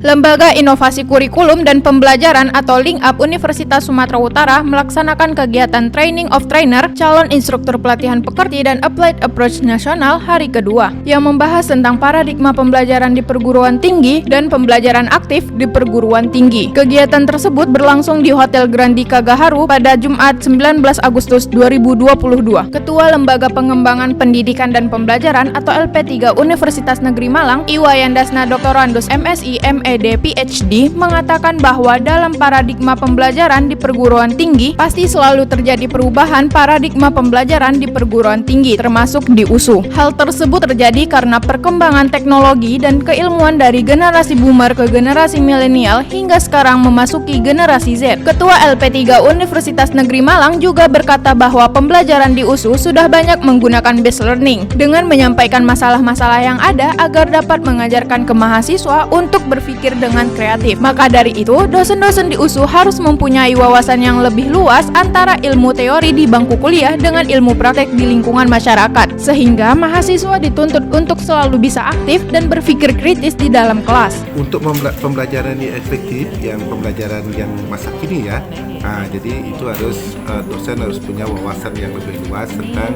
Lembaga Inovasi Kurikulum dan Pembelajaran atau LinkUp Universitas Sumatera Utara melaksanakan kegiatan Training of Trainer, calon instruktur pelatihan pekerti dan Applied Approach Nasional hari kedua, yang membahas tentang paradigma pembelajaran di perguruan tinggi dan pembelajaran aktif di perguruan tinggi. Kegiatan tersebut berlangsung di Hotel Grandika Gaharu pada Jumat 19 Agustus 2022. Ketua Lembaga Pengembangan Pendidikan dan Pembelajaran atau LP3 Universitas Negeri Malang, Iwayan Dasna Doktorandus MSI MED PhD mengatakan bahwa dalam paradigma pembelajaran di perguruan tinggi pasti selalu terjadi perubahan paradigma pembelajaran di perguruan tinggi termasuk di USU. Hal tersebut terjadi karena perkembangan teknologi dan keilmuan dari generasi boomer ke generasi milenial hingga sekarang memasuki generasi Z. Ketua LP3 Universitas Negeri Malang juga berkata bahwa pembelajaran di USU sudah banyak menggunakan based learning dengan menyampaikan masalah-masalah yang ada agar dapat mengajarkan ke mahasiswa untuk berpikir dengan kreatif. Maka dari itu, dosen-dosen di USU harus mempunyai wawasan yang lebih luas antara ilmu teori di bangku kuliah dengan ilmu praktek di lingkungan masyarakat, sehingga mahasiswa dituntut untuk selalu bisa aktif dan berpikir kritis di dalam kelas. Untuk pembelajaran yang efektif, yang pembelajaran yang masa kini ya, jadi itu harus dosen harus punya wawasan yang lebih luas tentang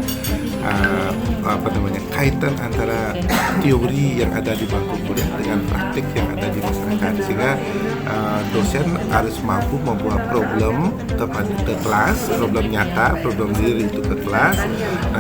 kaitan antara teori yang ada di bangku kuliah dengan praktik yang ada di masyarakat, sehingga dosen harus mampu membuat problem ke kelas, problem nyata, problem real itu ke kelas,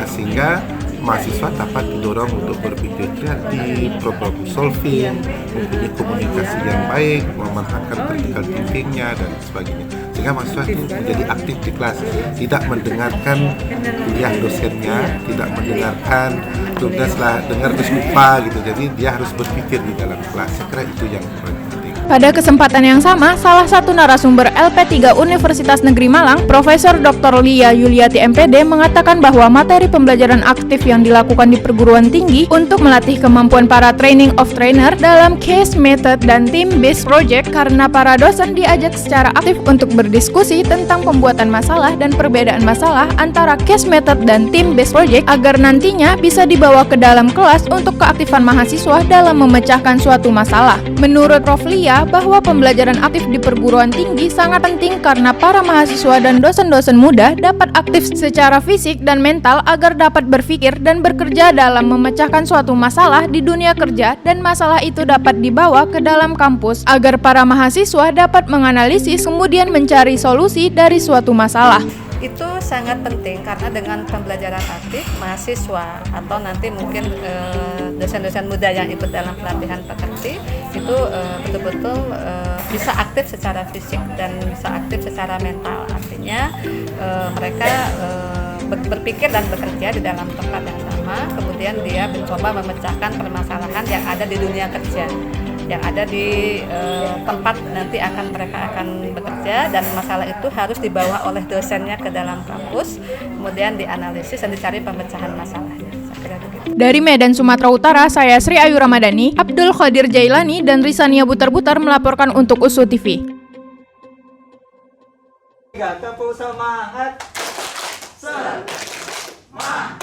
sehingga mahasiswa dapat didorong untuk berpikir kreatif, problem solving, mempunyai komunikasi yang baik, memanfaatkan critical thinking-nya dan sebagainya. Sehingga mahasiswa itu menjadi aktif di kelas, tidak mendengarkan kuliah dosennya, tidak mendengarkan kemudian setelah dengar terus lupa gitu. Jadi dia harus berpikir di dalam kelas. Saya kira itu yang paling penting. Pada kesempatan yang sama, salah satu narasumber LP3 Universitas Negeri Malang, Profesor Dr. Lia Yuliati MPD mengatakan bahwa materi pembelajaran aktif yang dilakukan di perguruan tinggi untuk melatih kemampuan para training of trainer dalam case method dan team-based project karena para dosen diajak secara aktif untuk berdiskusi tentang pembuatan masalah dan perbedaan masalah antara case method dan team-based project agar nantinya bisa dibawa ke dalam kelas untuk keaktifan mahasiswa dalam memecahkan suatu masalah. Menurut Prof. Lia, bahwa pembelajaran aktif di perguruan tinggi sangat penting karena para mahasiswa dan dosen-dosen muda dapat aktif secara fisik dan mental agar dapat berpikir dan bekerja dalam memecahkan suatu masalah di dunia kerja, dan masalah itu dapat dibawa ke dalam kampus agar para mahasiswa dapat menganalisis kemudian mencari solusi dari suatu masalah. Itu sangat penting karena dengan pembelajaran aktif mahasiswa atau nanti mungkin dosen-dosen muda yang ikut dalam pelatihan pekerti itu betul-betul bisa aktif secara fisik dan bisa aktif secara mental. Artinya mereka berpikir dan bekerja di dalam tempat yang sama, kemudian dia mencoba memecahkan permasalahan yang ada di dunia kerja, yang ada di tempat nanti mereka akan bekerja, dan masalah itu harus dibawa oleh dosennya ke dalam kampus, kemudian dianalisis dan dicari pemecahan masalahnya. Dari Medan, Sumatera Utara, saya Sri Ayu Ramadhani, Abdul Qadir Jailani, dan Risania Butar-Butar melaporkan untuk USU TV. Tepuk semangat. Semangat.